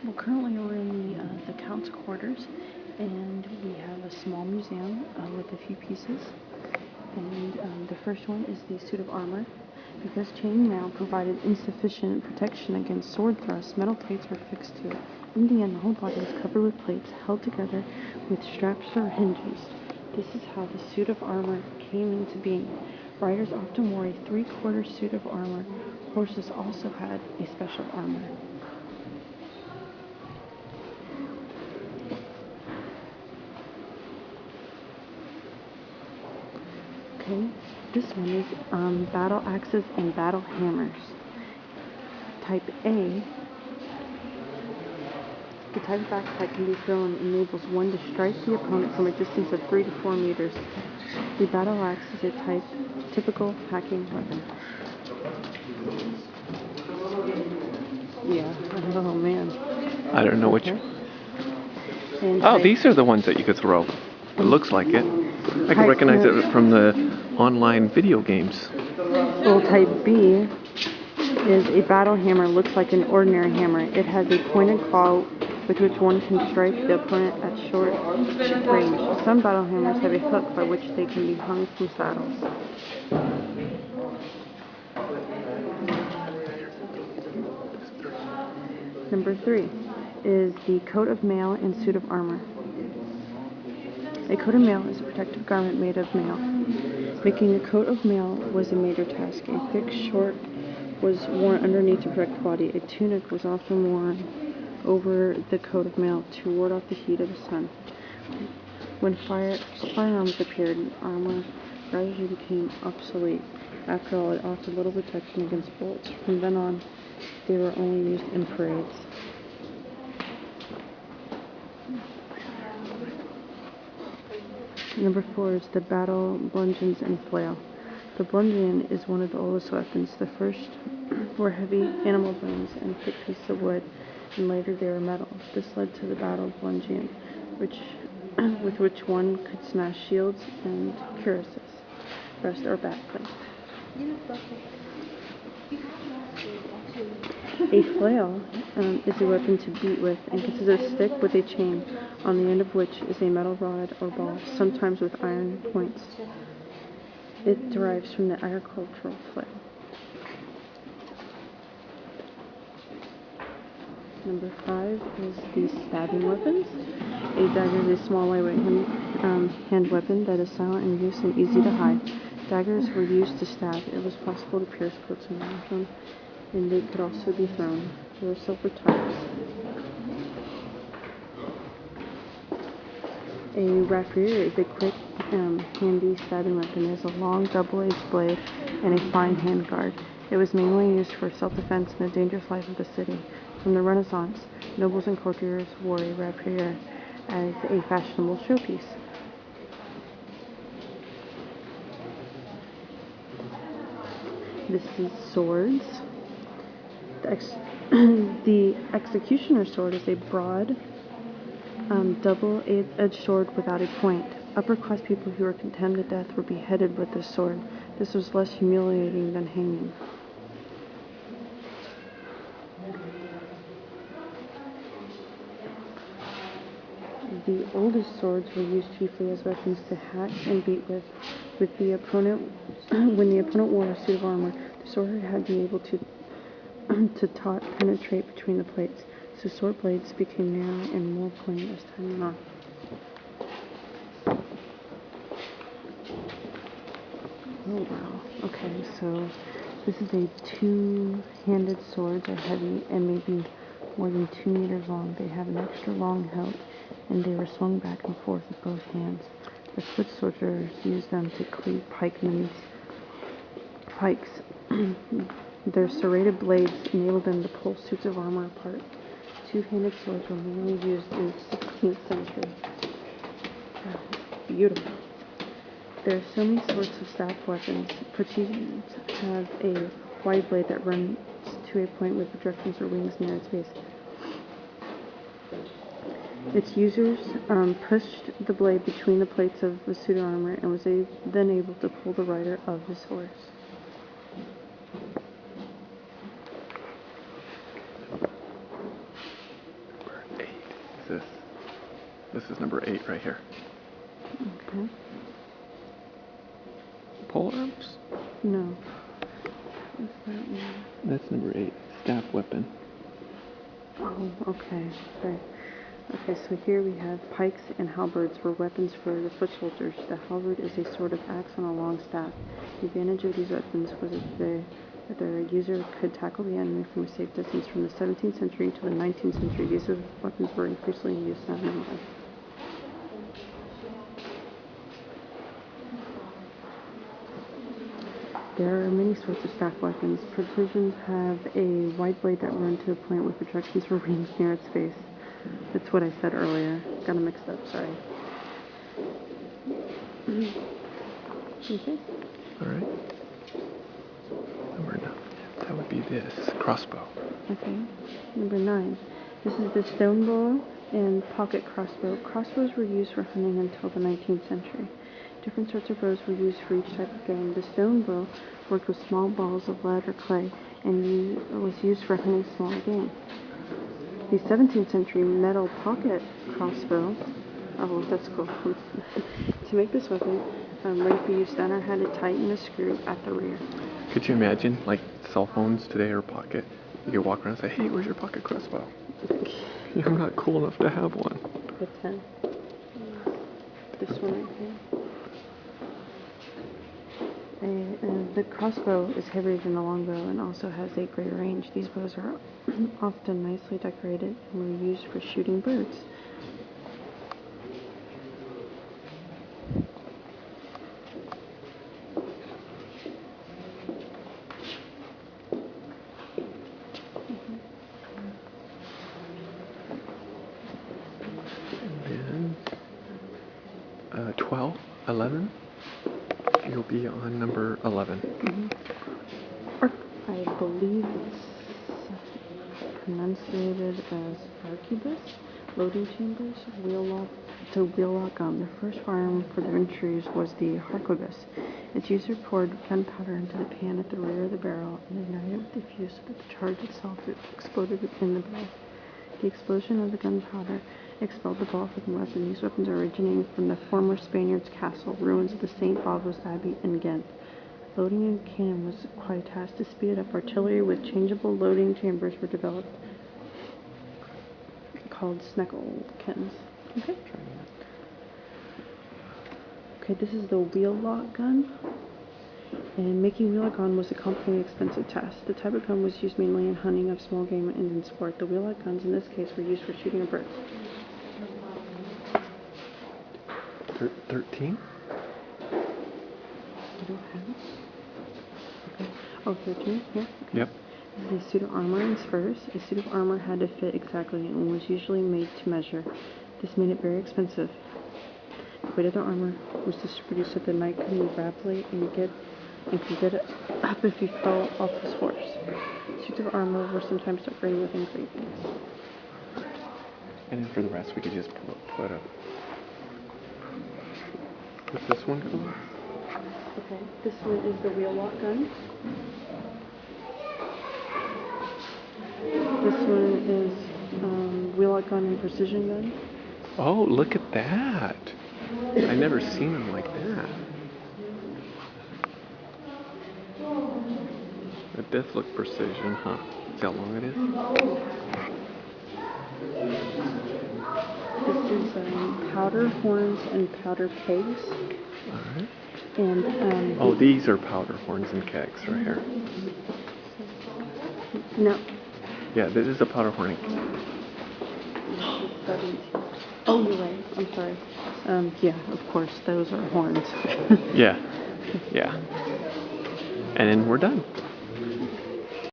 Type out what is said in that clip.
Well, currently we're in the Count's quarters, and we have a small museum with a few pieces. And the first one is the suit of armor. Because chainmail provided insufficient protection against sword thrusts, metal plates were fixed to it. In the end, the whole body was covered with plates, held together with straps or hinges. This is how the suit of armor came into being. Riders often wore a three-quarter suit of armor. Horses also had a special armor. Okay, this one is battle axes and battle hammers. Type A, the type of axe that can be thrown enables one to strike the opponent from a distance of 3 to 4 meters. The battle axe is a typical hacking weapon. Yeah, oh man. I don't know which. And Oh, these are the ones that you could throw. It looks like it. I can recognize it from the online video games. Well, type B is a battle hammer. Looks like an ordinary hammer. It has a pointed claw with which one can strike the opponent at short range. Some battle hammers have a hook by which they can be hung from saddles. Number 3 is the coat of mail and suit of armor. A coat of mail is a protective garment made of mail. Making a coat of mail was a major task. A thick short was worn underneath to protect the body. A tunic was often worn over the coat of mail to ward off the heat of the sun. When firearms appeared, armor gradually became obsolete. After all, it offered little protection against bullets. From then on, they were only used in parades. Number 4 is the battle bludgeons and flail. The bludgeon is one of the oldest weapons. The first were heavy animal bones and thick pieces of wood, and later they were metal. This led to the battle bludgeon, with which one could smash shields and cuirasses, breast or backplate. A flail is a weapon to beat with and consists of a stick with a chain, on the end of which is a metal rod or ball, sometimes with iron points. It derives from the agricultural flail. Number 5 is the stabbing weapons. A dagger is a small, lightweight hand weapon that is silent in use and easy to hide. Daggers were used to stab. It was possible to pierce coats and arms, and they could also be thrown. There were silver types. A rapier is a quick, handy stabbing weapon. It has a long, double-edged blade and a fine handguard. It was mainly used for self-defense in the dangerous life of the city. From the Renaissance, nobles and courtiers wore a rapier as a fashionable showpiece. This is swords. The executioner's sword is a broad, double-edged sword without a point. Upper-class people who were condemned to death were beheaded with this sword. This was less humiliating than hanging. The oldest swords were used chiefly as weapons to hack and beat with. When the opponent wore a suit of armor, the sword had to be able to penetrate between the plates, so sword blades became narrow and more pointed as time went on. Oh wow. Okay, so this is a two-handed sword. They're heavy and maybe more than 2 meters long. They have an extra long hilt, and they were swung back and forth with both hands. The foot soldiers used them to cleave pikes. Their serrated blades enabled them to pull suits of armor apart. Two-handed swords were mainly used in the 16th century. Beautiful. There are so many sorts of staff weapons. Protections have a wide blade that runs to a point with projections or wings near its base. Its users pushed the blade between the plates of the suit of armor and was then able to pull the rider of his horse. this? This is number 8 right here. Okay. Pole arms? No. What's that one? That's number 8. Staff weapon. Oh, okay. Right. Okay, so here we have pikes and halberds were weapons for the foot soldiers. The halberd is a sort of axe on a long staff. The advantage of these weapons was that the user could tackle the enemy from a safe distance. From the 17th century to the 19th century, these weapons were increasingly used non-melee. There are many sorts of staff weapons. Precisions have a wide blade that runs to a point with projections for rings near its face. That's what I said earlier. Got them mixed up, sorry. Okay. Alright. Number 9. That would be this. Crossbow. Okay. Number 9. This is the stone bow and pocket crossbow. Crossbows were used for hunting until the 19th century. Different sorts of bows were used for each type of game. The stone bow worked with small balls of lead or clay and was used for hunting small game. The 17th century metal pocket crossbow, oh, that's cool. To make this weapon ready for use, the owner had to tighten a screw at the rear. Could you imagine, like, cell phones today or pocket? You could walk around and say, hey, where's your pocket crossbow? I'm not cool enough to have one. The 10. This one right here. The crossbow is heavier than the longbow and also has a greater range. These bows are often nicely decorated and were used for shooting birds. And then 12, 11. You'll be on number 11. I believe it's pronunciated as arquebus, loading chambers, wheel lock gun. The first firearm for the Ventures was the arquebus. Its user poured gunpowder into the pan at the rear of the barrel and ignited it with the fuse so that the charge itself exploded in the barrel. The explosion of the gunpowder expelled the ball from the weapon. These weapons originating from the former Spaniards' castle, ruins of the St. Bavo's Abbey in Ghent. Loading a cannon was quite a task. To speed up, artillery with changeable loading chambers were developed, called Sneckelkens. Okay, this is the wheel lock gun. And making wheel lock gun was a complicated, expensive task. The type of gun was used mainly in hunting of small game and in sport. The wheel lock guns in this case were used for shooting of birds. 13? I don't have it. Okay. Oh, 13? Yeah. Okay. Yep. This is a suit of armor and spurs. A suit of armor had to fit exactly and was usually made to measure. This made it very expensive. The weight of the armor was distributed so the knight could move rapidly and could get up if he fell off his horse. Suits of armor were sometimes decorated with engravings. And then for the rest, we could just put up. What's this one called? Okay, this one is the wheel lock gun. This one is wheel lock gun and precision gun. Oh, look at that! I've never seen them like that. It does look precision, huh? See how long it is? This is powder horns and powder kegs. Alright. And oh, these are powder horns and kegs right here. No. Yeah, this is a powder horn and keg. Oh, you're right. I'm sorry. Yeah, of course, those are horns. Yeah. Yeah. And then we're done.